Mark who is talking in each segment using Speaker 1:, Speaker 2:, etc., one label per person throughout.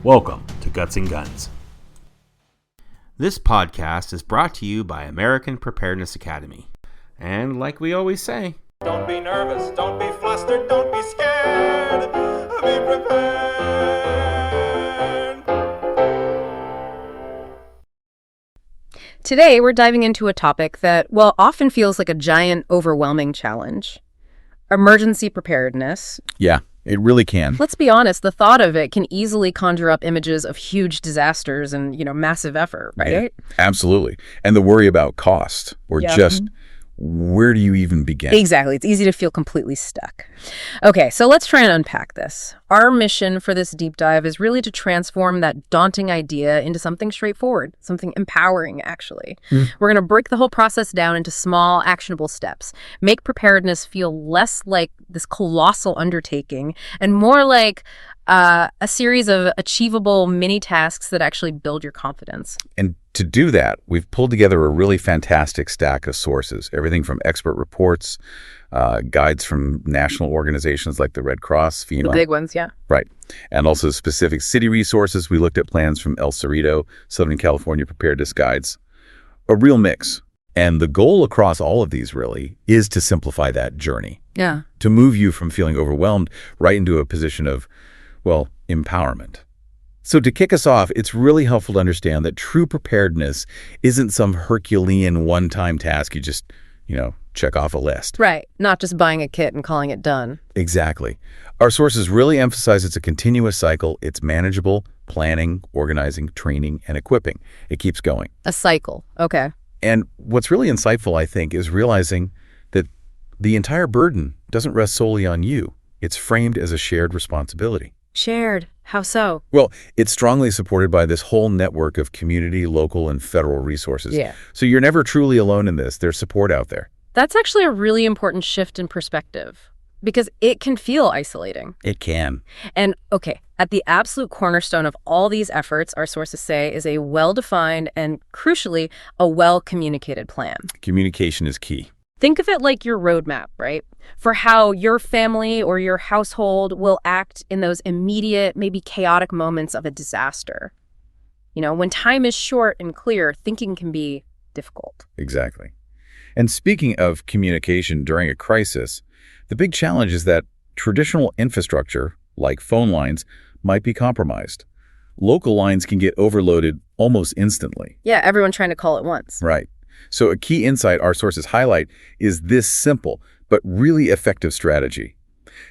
Speaker 1: Welcome to Guts and Guns. This podcast is brought to you by American Preparedness Academy. And like we always say,
Speaker 2: don't be nervous, don't be flustered, don't be scared, be prepared.
Speaker 3: Today, we're diving into a topic that, well, often feels like a giant, overwhelming challenge. Emergency preparedness.
Speaker 4: Yeah, it really can.
Speaker 3: Let's be honest, the thought of it can easily conjure up images of huge disasters and, massive effort, right?
Speaker 4: Yeah, absolutely. And the worry about cost or just where do you even begin?
Speaker 3: Exactly. It's easy to feel completely stuck. Okay, so let's try and unpack this. Our mission for this deep dive is really to transform that daunting idea into something straightforward, something empowering, actually. We're going to break the whole process down into small, actionable steps, make preparedness feel less like this colossal undertaking and more like a series of achievable mini tasks that actually build your confidence.
Speaker 4: And to do that, we've pulled together a really fantastic stack of sources, everything from expert reports, guides from national organizations like the Red Cross, FEMA.
Speaker 3: The big ones, yeah.
Speaker 4: Right. And also specific city resources. We looked at plans from El Cerrito, Southern California Preparedness Guides. A real mix. And the goal across all of these really is to simplify that journey.
Speaker 3: Yeah.
Speaker 4: To move you from feeling overwhelmed right into a position of, well, empowerment. So to kick us off, it's really helpful to understand that true preparedness isn't some Herculean one-time task you just, check off a list.
Speaker 3: Right. Not just buying a kit and calling it done.
Speaker 4: Exactly. Our sources really emphasize it's a continuous cycle. It's manageable, planning, organizing, training, and equipping. It keeps going.
Speaker 3: A cycle. Okay.
Speaker 4: And what's really insightful, I think, is realizing that the entire burden doesn't rest solely on you. It's framed as a shared responsibility.
Speaker 3: Shared. How so?
Speaker 4: Well, it's strongly supported by this whole network of community, local, and federal resources.
Speaker 3: Yeah.
Speaker 4: So you're never truly alone in this. There's support out there.
Speaker 3: That's actually a really important shift in perspective because it can feel isolating.
Speaker 4: It can.
Speaker 3: And okay, at the absolute cornerstone of all these efforts, our sources say, is a well-defined and, crucially, a well-communicated plan.
Speaker 4: Communication is key.
Speaker 3: Think of it like your roadmap, right? For how your family or your household will act in those immediate, maybe chaotic moments of a disaster. When time is short and clear, thinking can be difficult.
Speaker 4: Exactly. And speaking of communication during a crisis, the big challenge is that traditional infrastructure, like phone lines, might be compromised. Local lines can get overloaded almost instantly.
Speaker 3: Yeah, everyone trying to call at once.
Speaker 4: Right. So a key insight our sources highlight is this simple but really effective strategy.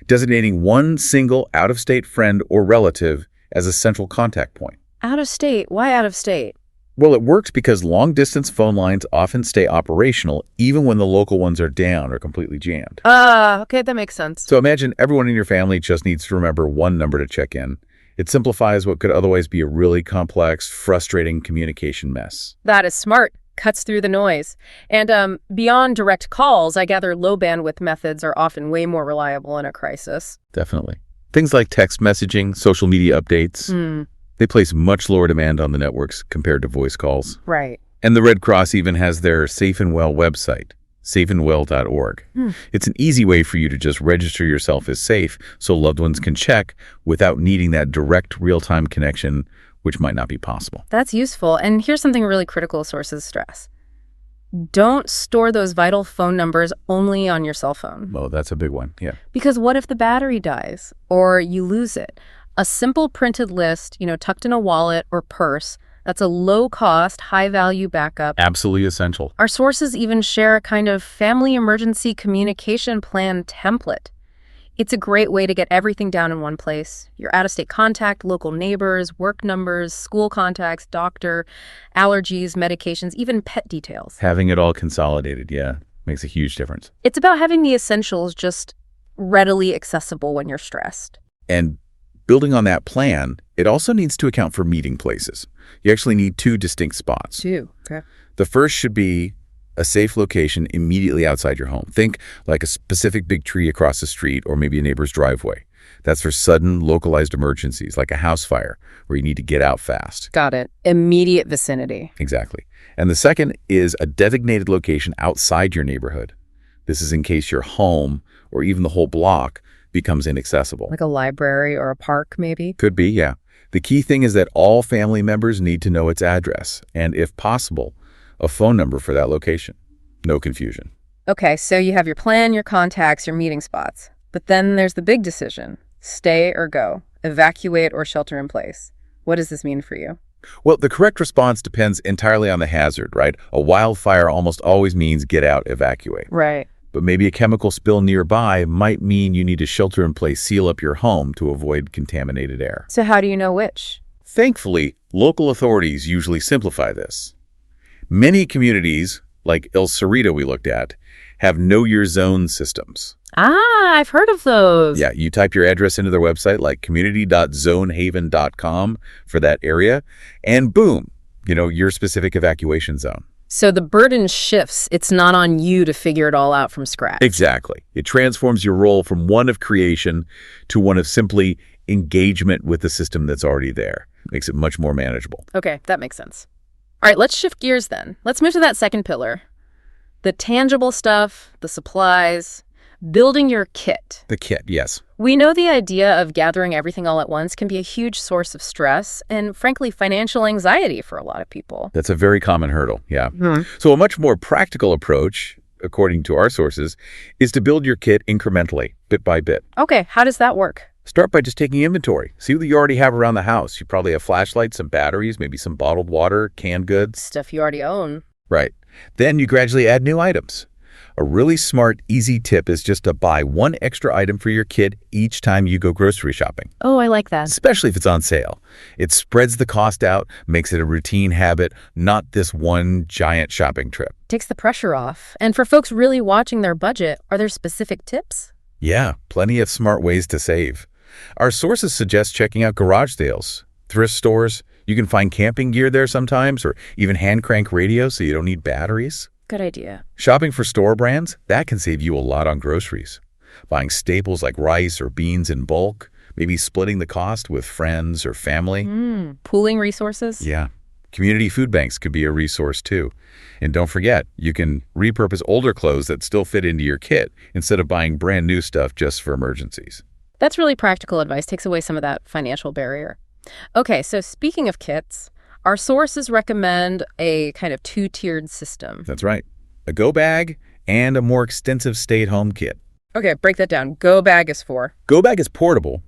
Speaker 4: Designating one single out-of-state friend or relative as a central contact point.
Speaker 3: Out of state? Why out of state?
Speaker 4: Well, it works because long-distance phone lines often stay operational even when the local ones are down or completely jammed.
Speaker 3: Okay, that makes sense.
Speaker 4: So imagine everyone in your family just needs to remember one number to check in. It simplifies what could otherwise be a really complex, frustrating communication mess.
Speaker 3: That is smart. Cuts through the noise. And beyond direct calls, I gather low bandwidth methods are often way more reliable in a crisis.
Speaker 4: Definitely. Things like text messaging, social media updates, they place much lower demand on the networks compared to voice calls.
Speaker 3: Right.
Speaker 4: And the Red Cross even has their Safe and Well website, safeandwell.org. It's an easy way for you to just register yourself as safe so loved ones can check without needing that direct real-time connection, which might not be possible.
Speaker 3: That's useful. And here's something really critical sources stress. Don't store those vital phone numbers only on your cell phone.
Speaker 4: Oh, that's a big one, yeah.
Speaker 3: Because what if the battery dies or you lose it? A simple printed list, tucked in a wallet or purse, that's a low-cost, high-value backup.
Speaker 4: Absolutely essential.
Speaker 3: Our sources even share a kind of family emergency communication plan template. It's a great way to get everything down in one place. Your out-of-state contact, local neighbors, work numbers, school contacts, doctor, allergies, medications, even pet details.
Speaker 4: Having it all consolidated, yeah, makes a huge difference.
Speaker 3: It's about having the essentials just readily accessible when you're stressed.
Speaker 4: And building on that plan, it also needs to account for meeting places. You actually need two distinct spots.
Speaker 3: Two, okay.
Speaker 4: The first should be a safe location immediately outside your home. Think like a specific big tree across the street or maybe a neighbor's driveway. That's for sudden, localized emergencies like a house fire where you need to get out fast.
Speaker 3: Got it. Immediate vicinity.
Speaker 4: Exactly. And the second is a designated location outside your neighborhood. This is in case your home or even the whole block becomes inaccessible.
Speaker 3: Like a library or a park, maybe?
Speaker 4: Could be, yeah. The key thing is that all family members need to know its address and, if possible, a phone number for that location. No confusion.
Speaker 3: Okay, so you have your plan, your contacts, your meeting spots. But then there's the big decision. Stay or go. Evacuate or shelter in place. What does this mean for you?
Speaker 4: Well, the correct response depends entirely on the hazard, right? A wildfire almost always means get out, evacuate.
Speaker 3: Right.
Speaker 4: But maybe a chemical spill nearby might mean you need to shelter in place, seal up your home to avoid contaminated air.
Speaker 3: So how do you know which?
Speaker 4: Thankfully, local authorities usually simplify this. Many communities, like El Cerrito we looked at, have Know Your Zone systems.
Speaker 3: Ah, I've heard of those.
Speaker 4: Yeah, you type your address into their website like community.zonehaven.com for that area, and boom, your specific evacuation zone.
Speaker 3: So the burden shifts. It's not on you to figure it all out from scratch.
Speaker 4: Exactly. It transforms your role from one of creation to one of simply engagement with the system that's already there. Makes it much more manageable.
Speaker 3: Okay, that makes sense. All right, let's shift gears then. Let's move to that second pillar. The tangible stuff, the supplies, building your kit.
Speaker 4: The kit, yes.
Speaker 3: We know the idea of gathering everything all at once can be a huge source of stress and, frankly, financial anxiety for a lot of people.
Speaker 4: That's a very common hurdle, yeah. So a much more practical approach, according to our sources, is to build your kit incrementally, bit by bit.
Speaker 3: Okay, how does that work?
Speaker 4: Start by just taking inventory. See what you already have around the house. You probably have flashlights, some batteries, maybe some bottled water, canned goods.
Speaker 3: Stuff you already own.
Speaker 4: Right. Then you gradually add new items. A really smart, easy tip is just to buy one extra item for your kit each time you go grocery shopping.
Speaker 3: Oh, I like that.
Speaker 4: Especially if it's on sale. It spreads the cost out, makes it a routine habit, not this one giant shopping trip.
Speaker 3: Takes the pressure off. And for folks really watching their budget, are there specific tips?
Speaker 4: Yeah, plenty of smart ways to save. Our sources suggest checking out garage sales, thrift stores. You can find camping gear there sometimes, or even hand crank radios so you don't need batteries.
Speaker 3: Good idea.
Speaker 4: Shopping for store brands, that can save you a lot on groceries. Buying staples like rice or beans in bulk, maybe splitting the cost with friends or family.
Speaker 3: Pooling resources?
Speaker 4: Yeah. Community food banks could be a resource too. And don't forget, you can repurpose older clothes that still fit into your kit instead of buying brand new stuff just for emergencies.
Speaker 3: That's really practical advice. Takes away some of that financial barrier. Okay, so speaking of kits, our sources recommend a kind of two-tiered system.
Speaker 4: That's right. A go bag and a more extensive stay-at-home kit.
Speaker 3: Okay, break that down. Go bag is for?
Speaker 4: Go bag is portable,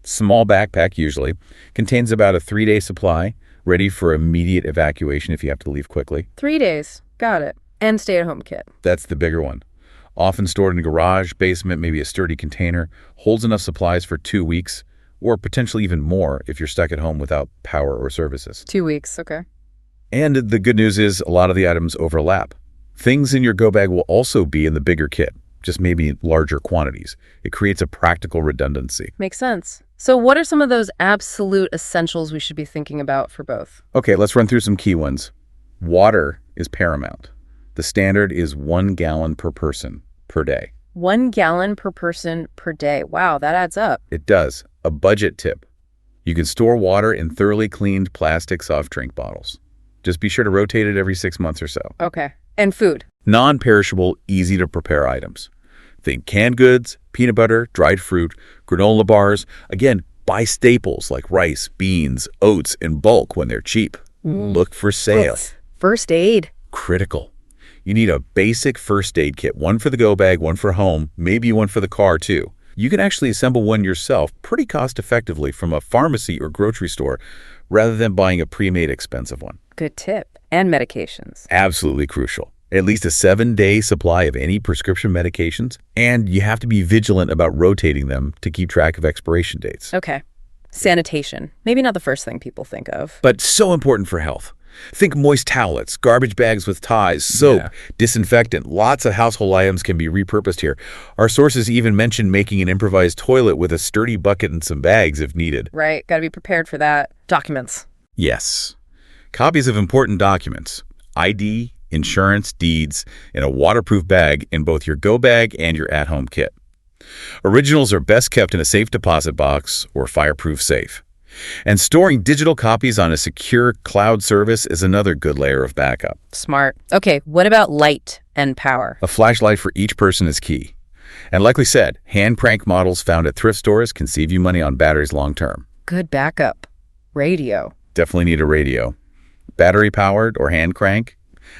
Speaker 4: small backpack usually, contains about a 3-day supply, ready for immediate evacuation if you have to leave quickly.
Speaker 3: 3 days. Got it. And stay-at-home kit.
Speaker 4: That's the bigger one. Often stored in a garage, basement, maybe a sturdy container, holds enough supplies for 2 weeks, or potentially even more if you're stuck at home without power or services.
Speaker 3: 2 weeks, okay.
Speaker 4: And the good news is a lot of the items overlap. Things in your go bag will also be in the bigger kit, just maybe in larger quantities. It creates a practical redundancy.
Speaker 3: Makes sense. So what are some of those absolute essentials we should be thinking about for both?
Speaker 4: Okay, let's run through some key ones. Water is paramount. The standard is 1 gallon per person per day.
Speaker 3: 1 gallon per person per day. Wow, that adds up.
Speaker 4: It does. A budget tip. You can store water in thoroughly cleaned plastic soft drink bottles. Just be sure to rotate it every 6 months or so.
Speaker 3: Okay. And food?
Speaker 4: Non-perishable, easy-to-prepare items. Think canned goods, peanut butter, dried fruit, granola bars. Again, buy staples like rice, beans, oats in bulk when they're cheap. Look for sales.
Speaker 3: First aid.
Speaker 4: Critical. You need a basic first aid kit, one for the go bag, one for home, maybe one for the car too. You can actually assemble one yourself pretty cost effectively from a pharmacy or grocery store rather than buying a pre-made expensive one.
Speaker 3: Good tip. And medications.
Speaker 4: Absolutely crucial. At least a 7-day supply of any prescription medications, and you have to be vigilant about rotating them to keep track of expiration dates.
Speaker 3: Okay. Sanitation. Maybe not the first thing people think of.
Speaker 4: But so important for health. Think moist towelettes, garbage bags with ties, soap, disinfectant. Lots of household items can be repurposed here. Our sources even mention making an improvised toilet with a sturdy bucket and some bags if needed.
Speaker 3: Right. Got to be prepared for that. Documents.
Speaker 4: Yes. Copies of important documents, ID, insurance, deeds, in a waterproof bag in both your go bag and your at-home kit. Originals are best kept in a safe deposit box or fireproof safe. And storing digital copies on a secure cloud service is another good layer of backup.
Speaker 3: Smart. Okay, what about light and power?
Speaker 4: A flashlight for each person is key. And like we said, hand crank models found at thrift stores can save you money on batteries long term.
Speaker 3: Good backup. Radio.
Speaker 4: Definitely need a radio. Battery-powered or hand crank.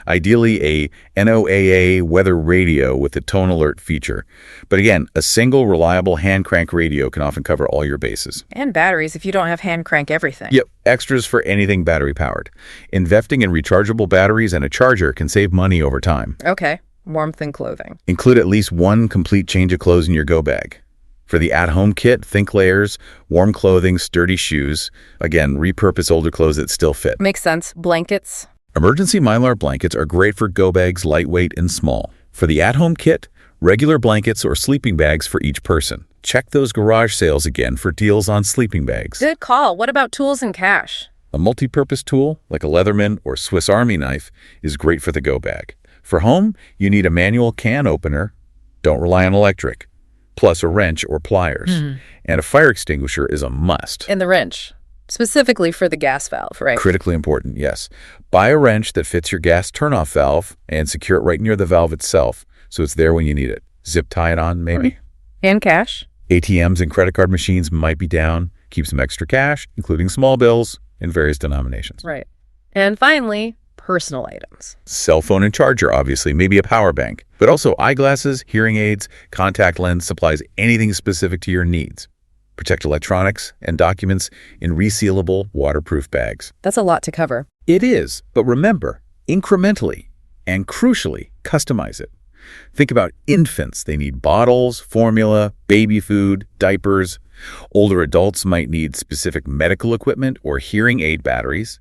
Speaker 4: Ideally a NOAA weather radio with a tone alert feature. But again, a single reliable hand crank radio can often cover all your bases.
Speaker 3: And batteries if you don't have hand crank everything.
Speaker 4: Yep, extras for anything battery-powered. Investing in rechargeable batteries and a charger can save money over time.
Speaker 3: Okay. Warmth and clothing.
Speaker 4: Include at least one complete change of clothes in your go bag. For the at-home kit, think layers, warm clothing, sturdy shoes. Again, repurpose older clothes that still fit.
Speaker 3: Makes sense. Blankets.
Speaker 4: Emergency Mylar blankets are great for go bags, lightweight and small. For the at-home kit, regular blankets or sleeping bags for each person. Check those garage sales again for deals on sleeping bags.
Speaker 3: Good call. What about tools and cash?
Speaker 4: A multi-purpose tool, like a Leatherman or Swiss Army knife, is great for the go bag. For home, you need a manual can opener. Don't rely on electric. Plus a wrench or pliers. And a fire extinguisher is a must.
Speaker 3: And the wrench. Specifically for the gas valve, right?
Speaker 4: Critically important, yes. Buy a wrench that fits your gas turnoff valve and secure it right near the valve itself so it's there when you need it. Zip tie it on, maybe.
Speaker 3: And cash.
Speaker 4: ATMs and credit card machines might be down. Keep some extra cash, including small bills in various denominations.
Speaker 3: Right. And finally, personal items.
Speaker 4: Cell phone and charger, obviously, maybe a power bank, but also eyeglasses, hearing aids, contact lens, supplies, anything specific to your needs. Protect electronics and documents in resealable, waterproof bags.
Speaker 3: That's a lot to cover.
Speaker 4: It is, but remember, incrementally and crucially, customize it. Think about infants. They need bottles, formula, baby food, diapers. Older adults might need specific medical equipment or hearing aid batteries.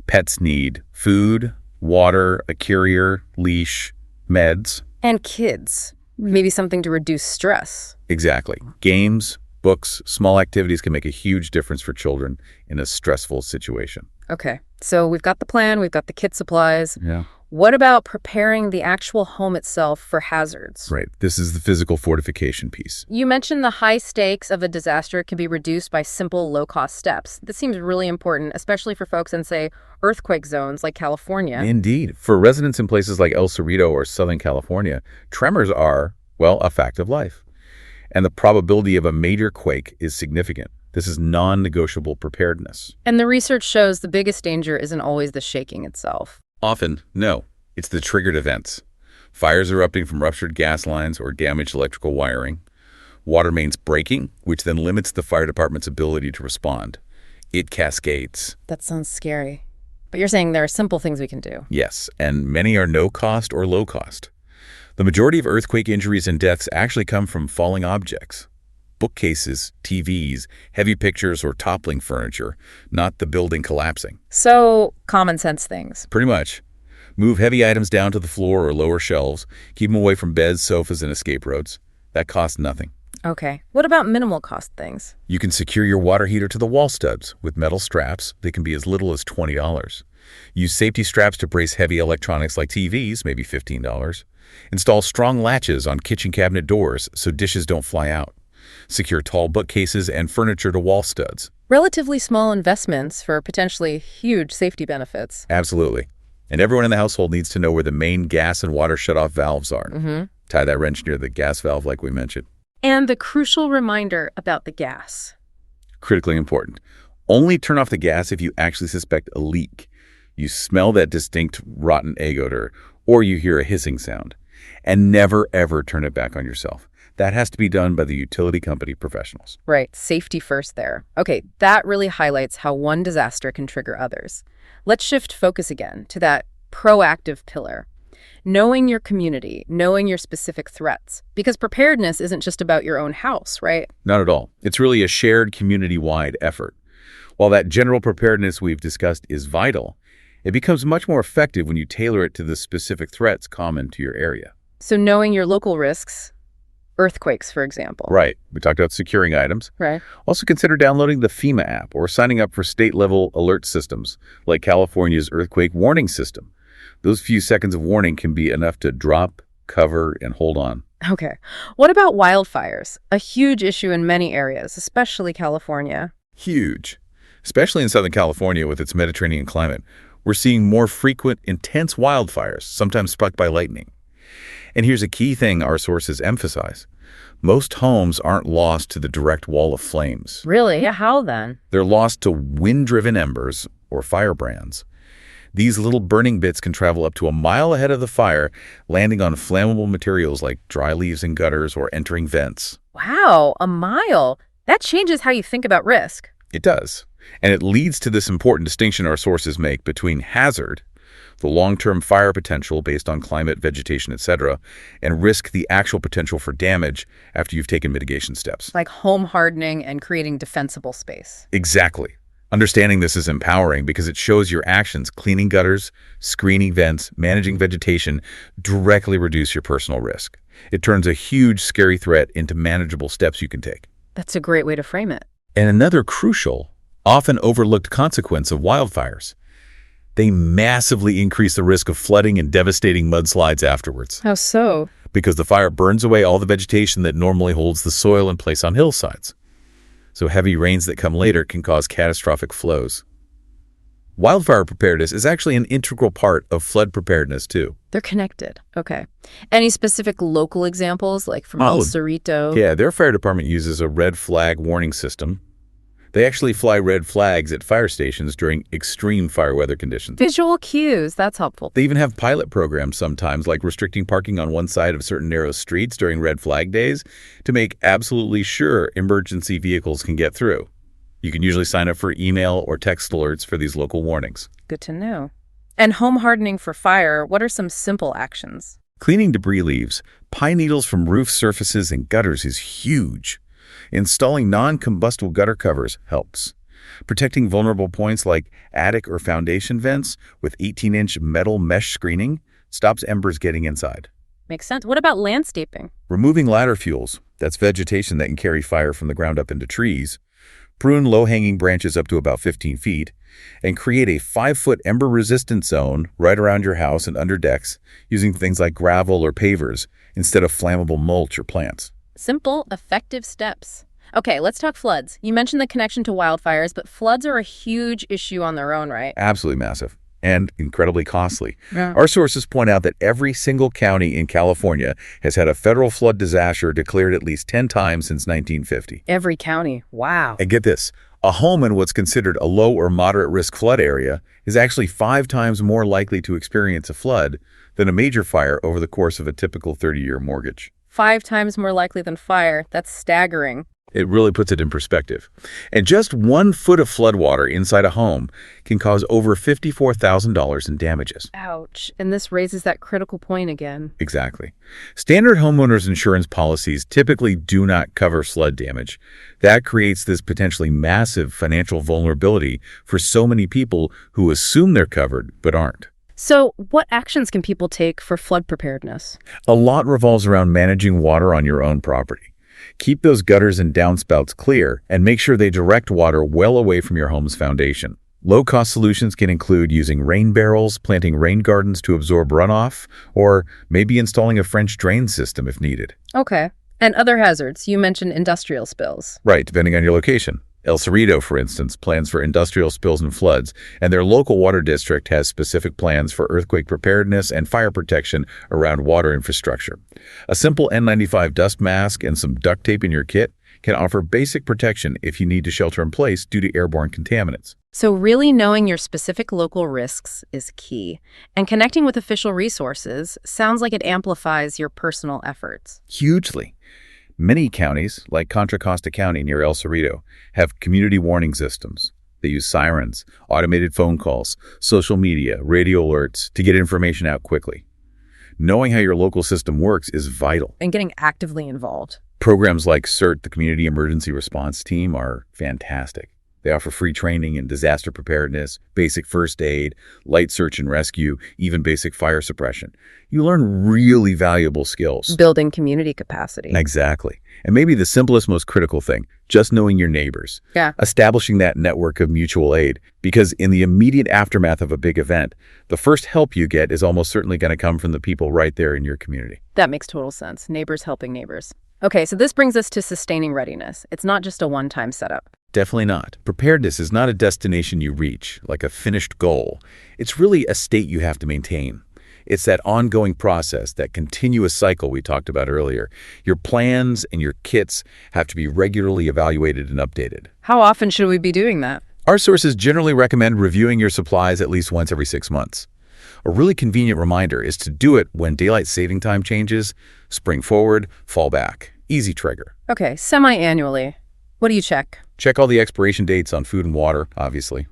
Speaker 4: Pets need food, water, a carrier, leash, meds.
Speaker 3: And kids. Maybe something to reduce stress.
Speaker 4: Exactly. Games, books, small activities can make a huge difference for children in a stressful situation.
Speaker 3: Okay. So we've got the plan, we've got the kit supplies.
Speaker 4: Yeah.
Speaker 3: What about preparing the actual home itself for hazards?
Speaker 4: Right. This is the physical fortification piece.
Speaker 3: You mentioned the high stakes of a disaster can be reduced by simple, low-cost steps. This seems really important, especially for folks in, say, earthquake zones like California.
Speaker 4: Indeed. For residents in places like El Cerrito or Southern California, tremors are, well, a fact of life. And the probability of a major quake is significant. This is non-negotiable preparedness.
Speaker 3: And the research shows the biggest danger isn't always the shaking itself.
Speaker 4: Often, no. It's the triggered events. Fires erupting from ruptured gas lines or damaged electrical wiring. Water mains breaking, which then limits the fire department's ability to respond. It cascades.
Speaker 3: That sounds scary. But you're saying there are simple things we can do.
Speaker 4: Yes, and many are no cost or low cost. The majority of earthquake injuries and deaths actually come from falling objects. Bookcases, TVs, heavy pictures, or toppling furniture, not the building collapsing.
Speaker 3: So, common sense things.
Speaker 4: Pretty much. Move heavy items down to the floor or lower shelves. Keep them away from beds, sofas, and escape roads. That costs nothing.
Speaker 3: Okay. What about minimal cost things?
Speaker 4: You can secure your water heater to the wall studs with metal straps. They can be as little as $20. Use safety straps to brace heavy electronics like TVs, maybe $15. Install strong latches on kitchen cabinet doors so dishes don't fly out. Secure tall bookcases and furniture to wall studs.
Speaker 3: Relatively small investments for potentially huge safety benefits.
Speaker 4: Absolutely. And everyone in the household needs to know where the main gas and water shutoff valves are. Tie that wrench near the gas valve like we mentioned.
Speaker 3: And the crucial reminder about the gas.
Speaker 4: Critically important. Only turn off the gas if you actually suspect a leak. You smell that distinct rotten egg odor, or you hear a hissing sound. And never, ever turn it back on yourself. That has to be done by the utility company professionals.
Speaker 3: Right. Safety first there. Okay, that really highlights how one disaster can trigger others. Let's shift focus again to that proactive pillar. Knowing your community, knowing your specific threats. Because preparedness isn't just about your own house, right?
Speaker 4: Not at all. It's really a shared community-wide effort. While that general preparedness we've discussed is vital, it becomes much more effective when you tailor it to the specific threats common to your area.
Speaker 3: So knowing your local risks, earthquakes, for example.
Speaker 4: Right. We talked about securing items.
Speaker 3: Right.
Speaker 4: Also consider downloading the FEMA app or signing up for state-level alert systems like California's earthquake warning system. Those few seconds of warning can be enough to drop, cover, and hold on.
Speaker 3: Okay. What about wildfires? A huge issue in many areas, especially California.
Speaker 4: Huge. Especially in Southern California with its Mediterranean climate, we're seeing more frequent, intense wildfires, sometimes struck by lightning. And here's a key thing our sources emphasize. Most homes aren't lost to the direct wall of flames.
Speaker 3: Really? Yeah, how then?
Speaker 4: They're lost to wind-driven embers, or firebrands. These little burning bits can travel up to a mile ahead of the fire, landing on flammable materials like dry leaves in gutters or entering vents.
Speaker 3: Wow, a mile. That changes how you think about risk.
Speaker 4: It does. And it leads to this important distinction our sources make between hazard, the long-term fire potential based on climate, vegetation, etc., and risk, the actual potential for damage after you've taken mitigation steps.
Speaker 3: Like home hardening and creating defensible space.
Speaker 4: Exactly. Understanding this is empowering because it shows your actions, cleaning gutters, screening vents, managing vegetation, directly reduce your personal risk. It turns a huge, scary threat into manageable steps you can take.
Speaker 3: That's a great way to frame it.
Speaker 4: And another crucial, often overlooked consequence of wildfires: they massively increase the risk of flooding and devastating mudslides afterwards.
Speaker 3: How so?
Speaker 4: Because the fire burns away all the vegetation that normally holds the soil in place on hillsides. So heavy rains that come later can cause catastrophic flows. Wildfire preparedness is actually an integral part of flood preparedness, too.
Speaker 3: They're connected. Okay. Any specific local examples, like from El Cerrito?
Speaker 4: Yeah, their fire department uses a red flag warning system. They actually fly red flags at fire stations during extreme fire weather conditions.
Speaker 3: Visual cues, that's helpful.
Speaker 4: They even have pilot programs sometimes, like restricting parking on one side of certain narrow streets during red flag days to make absolutely sure emergency vehicles can get through. You can usually sign up for email or text alerts for these local warnings.
Speaker 3: Good to know. And home hardening for fire, what are some simple actions?
Speaker 4: Cleaning debris leaves, pine needles from roof surfaces and gutters is huge. Installing non-combustible gutter covers helps. Protecting vulnerable points like attic or foundation vents with 18-inch metal mesh screening stops embers getting inside.
Speaker 3: Makes sense. What about landscaping?
Speaker 4: Removing ladder fuels, that's vegetation that can carry fire from the ground up into trees. Prune low-hanging branches up to about 15 feet, and create a 5-foot ember-resistant zone right around your house and under decks using things like gravel or pavers instead of flammable mulch or plants.
Speaker 3: Simple, effective steps. Okay, let's talk floods. You mentioned the connection to wildfires, but floods are a huge issue on their own, right?
Speaker 4: Absolutely massive and incredibly costly.
Speaker 3: Yeah.
Speaker 4: Our sources point out that every single county in California has had a federal flood disaster declared at least 10 times since 1950.
Speaker 3: Every county. Wow.
Speaker 4: And get this, a home in what's considered a low or moderate risk flood area is actually 5 times more likely to experience a flood than a major fire over the course of a typical 30-year mortgage.
Speaker 3: 5 times more likely than fire. That's staggering.
Speaker 4: It really puts it in perspective. And just 1 foot of floodwater inside a home can cause over $54,000 in damages.
Speaker 3: Ouch. And this raises that critical point again.
Speaker 4: Exactly. Standard homeowners insurance policies typically do not cover flood damage. That creates this potentially massive financial vulnerability for so many people who assume they're covered but aren't.
Speaker 3: So what actions can people take for flood preparedness?
Speaker 4: A lot revolves around managing water on your own property. Keep those gutters and downspouts clear and make sure they direct water well away from your home's foundation. Low-cost solutions can include using rain barrels, planting rain gardens to absorb runoff, or maybe installing a French drain system if needed.
Speaker 3: Okay. And other hazards. You mentioned industrial spills.
Speaker 4: Right, depending on your location. El Cerrito, for instance, plans for industrial spills and floods, and their local water district has specific plans for earthquake preparedness and fire protection around water infrastructure. A simple N95 dust mask and some duct tape in your kit can offer basic protection if you need to shelter in place due to airborne contaminants.
Speaker 3: So really knowing your specific local risks is key. And connecting with official resources sounds like it amplifies your personal efforts.
Speaker 4: Hugely. Many counties, like Contra Costa County near El Cerrito, have community warning systems. They use sirens, automated phone calls, social media, radio alerts to get information out quickly. Knowing how your local system works is vital.
Speaker 3: And getting actively involved.
Speaker 4: Programs like CERT, the Community Emergency Response Team, are fantastic. They offer free training in disaster preparedness, basic first aid, light search and rescue, even basic fire suppression. You learn really valuable skills.
Speaker 3: Building community capacity.
Speaker 4: Exactly. And maybe the simplest, most critical thing, just knowing your neighbors.
Speaker 3: Yeah.
Speaker 4: Establishing that network of mutual aid. Because in the immediate aftermath of a big event, the first help you get is almost certainly going to come from the people right there in your community.
Speaker 3: That makes total sense. Neighbors helping neighbors. Okay, so this brings us to sustaining readiness. It's not just a one-time setup.
Speaker 4: Definitely not. Preparedness is not a destination you reach, like a finished goal. It's really a state you have to maintain. It's that ongoing process, that continuous cycle we talked about earlier. Your plans and your kits have to be regularly evaluated and updated.
Speaker 3: How often should we be doing that?
Speaker 4: Our sources generally recommend reviewing your supplies at least once every 6 months. A really convenient reminder is to do it when daylight saving time changes, spring forward, fall back. Easy trigger.
Speaker 3: Okay, semi-annually. What do you check?
Speaker 4: Check all the expiration dates on food and water, obviously.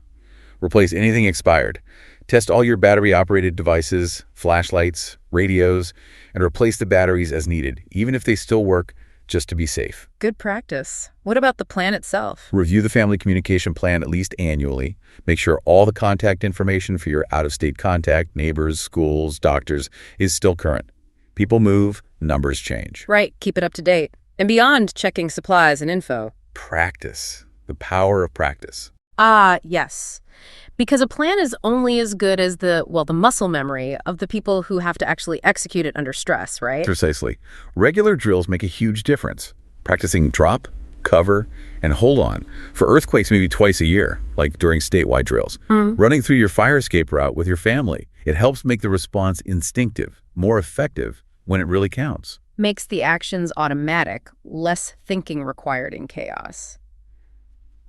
Speaker 4: Replace anything expired. Test all your battery-operated devices, flashlights, radios, and replace the batteries as needed, even if they still work, just to be safe.
Speaker 3: Good practice. What about the plan itself?
Speaker 4: Review the family communication plan at least annually. Make sure all the contact information for your out-of-state contact, neighbors, schools, doctors, is still current. People move, numbers change.
Speaker 3: Right, keep it up to date. And beyond checking supplies and info.
Speaker 4: Practice. The power of practice.
Speaker 3: Ah, yes. Because a plan is only as good as the muscle memory of the people who have to actually execute it under stress, right?
Speaker 4: Precisely. Regular drills make a huge difference. Practicing drop, cover, and hold on for earthquakes maybe twice a year, like during statewide drills. Running through your fire escape route with your family. It helps make the response instinctive, more effective when it really counts.
Speaker 3: Makes the actions automatic, less thinking required in chaos.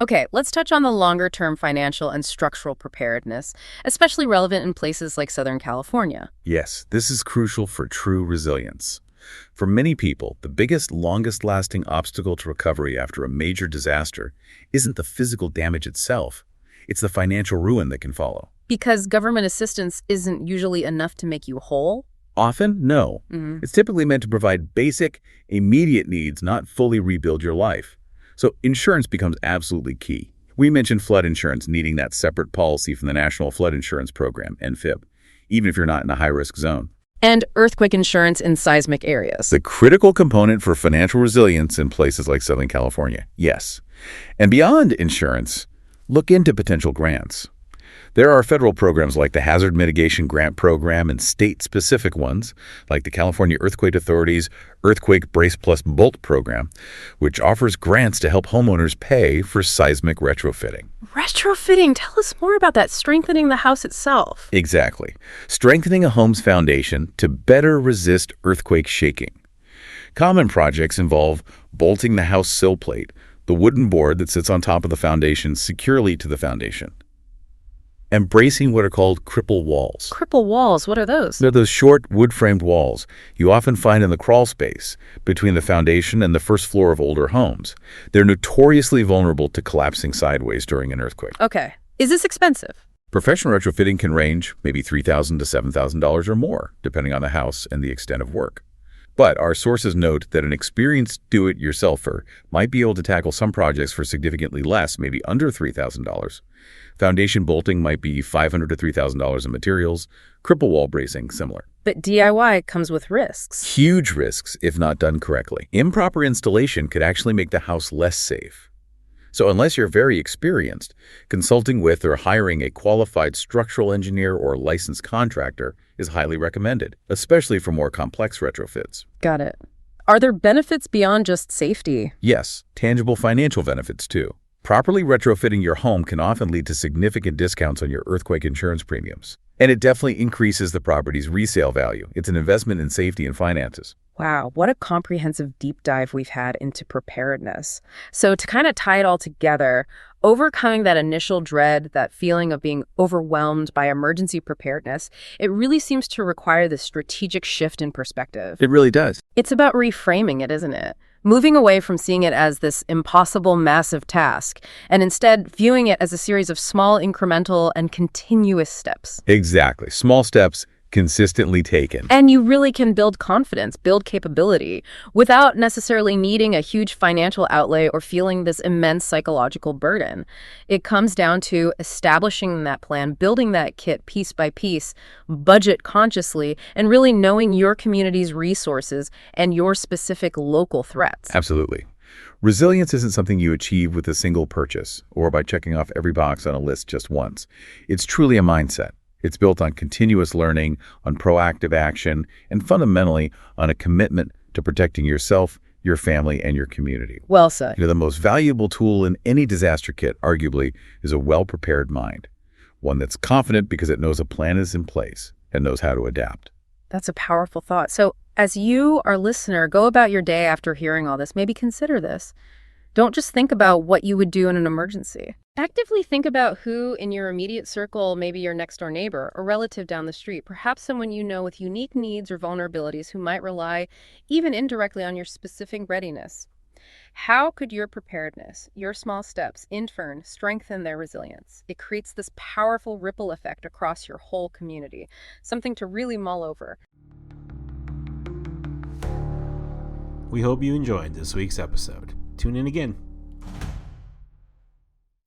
Speaker 3: Okay, let's touch on the longer-term financial and structural preparedness, especially relevant in places like Southern California.
Speaker 4: Yes, this is crucial for true resilience. For many people, the biggest, longest-lasting obstacle to recovery after a major disaster isn't the physical damage itself. It's the financial ruin that can follow.
Speaker 3: Because government assistance isn't usually enough to make you whole?
Speaker 4: Often, no. It's typically meant to provide basic, immediate needs, not fully rebuild your life. So insurance becomes absolutely key. We mentioned flood insurance needing that separate policy from the National Flood Insurance Program, NFIP, even if you're not in a high-risk zone.
Speaker 3: And earthquake insurance in seismic areas.
Speaker 4: The critical component for financial resilience in places like Southern California, yes. And beyond insurance, look into potential grants. There are federal programs like the Hazard Mitigation Grant Program and state-specific ones like the California Earthquake Authority's Earthquake Brace Plus Bolt program, which offers grants to help homeowners pay for seismic retrofitting.
Speaker 3: Retrofitting, tell us more about that, strengthening the house itself.
Speaker 4: Exactly. Strengthening a home's foundation to better resist earthquake shaking. Common projects involve bolting the house sill plate, the wooden board that sits on top of the foundation, securely to the foundation. And bracing what are called cripple walls.
Speaker 3: Cripple walls, what are those?
Speaker 4: They're those short wood-framed walls you often find in the crawl space between the foundation and the first floor of older homes. They're notoriously vulnerable to collapsing sideways during an earthquake.
Speaker 3: Okay. Is this expensive?
Speaker 4: Professional retrofitting can range maybe $3,000 to $7,000 or more, depending on the house and the extent of work. But our sources note that an experienced do-it-yourselfer might be able to tackle some projects for significantly less, maybe under $3,000. Foundation bolting might be $500 to $3,000 in materials. Cripple wall bracing, similar.
Speaker 3: But DIY comes with risks.
Speaker 4: Huge risks if not done correctly. Improper installation could actually make the house less safe. So unless you're very experienced, consulting with or hiring a qualified structural engineer or licensed contractor is highly recommended, especially for more complex retrofits.
Speaker 3: Got it. Are there benefits beyond just safety?
Speaker 4: Yes, tangible financial benefits too. Properly retrofitting your home can often lead to significant discounts on your earthquake insurance premiums. And it definitely increases the property's resale value. It's an investment in safety and finances.
Speaker 3: Wow, what a comprehensive deep dive we've had into preparedness. So to kind of tie it all together, overcoming that initial dread, that feeling of being overwhelmed by emergency preparedness, it really seems to require this strategic shift in perspective.
Speaker 4: It really does.
Speaker 3: It's about reframing it, isn't it? Moving away from seeing it as this impossible, massive task, and instead viewing it as a series of small, incremental, and continuous steps.
Speaker 4: Exactly. Small steps consistently taken.
Speaker 3: And you really can build confidence, build capability, without necessarily needing a huge financial outlay or feeling this immense psychological burden. It comes down to establishing that plan, building that kit piece by piece, budget consciously, and really knowing your community's resources and your specific local threats.
Speaker 4: Absolutely. Resilience isn't something you achieve with a single purchase or by checking off every box on a list just once. It's truly a mindset. It's built on continuous learning, on proactive action, and fundamentally on a commitment to protecting yourself, your family, and your community.
Speaker 3: Well said.
Speaker 4: The most valuable tool in any disaster kit, arguably, is a well-prepared mind. One that's confident because it knows a plan is in place and knows how to adapt.
Speaker 3: That's a powerful thought. So as you, our listener, go about your day after hearing all this, maybe consider this. Don't just think about what you would do in an emergency. Actively think about who in your immediate circle, maybe your next door neighbor or relative down the street, perhaps someone you know with unique needs or vulnerabilities who might rely even indirectly on your specific readiness. How could your preparedness, your small steps, in turn, strengthen their resilience? It creates this powerful ripple effect across your whole community, something to really mull over.
Speaker 1: We hope you enjoyed this week's episode. Tune in again.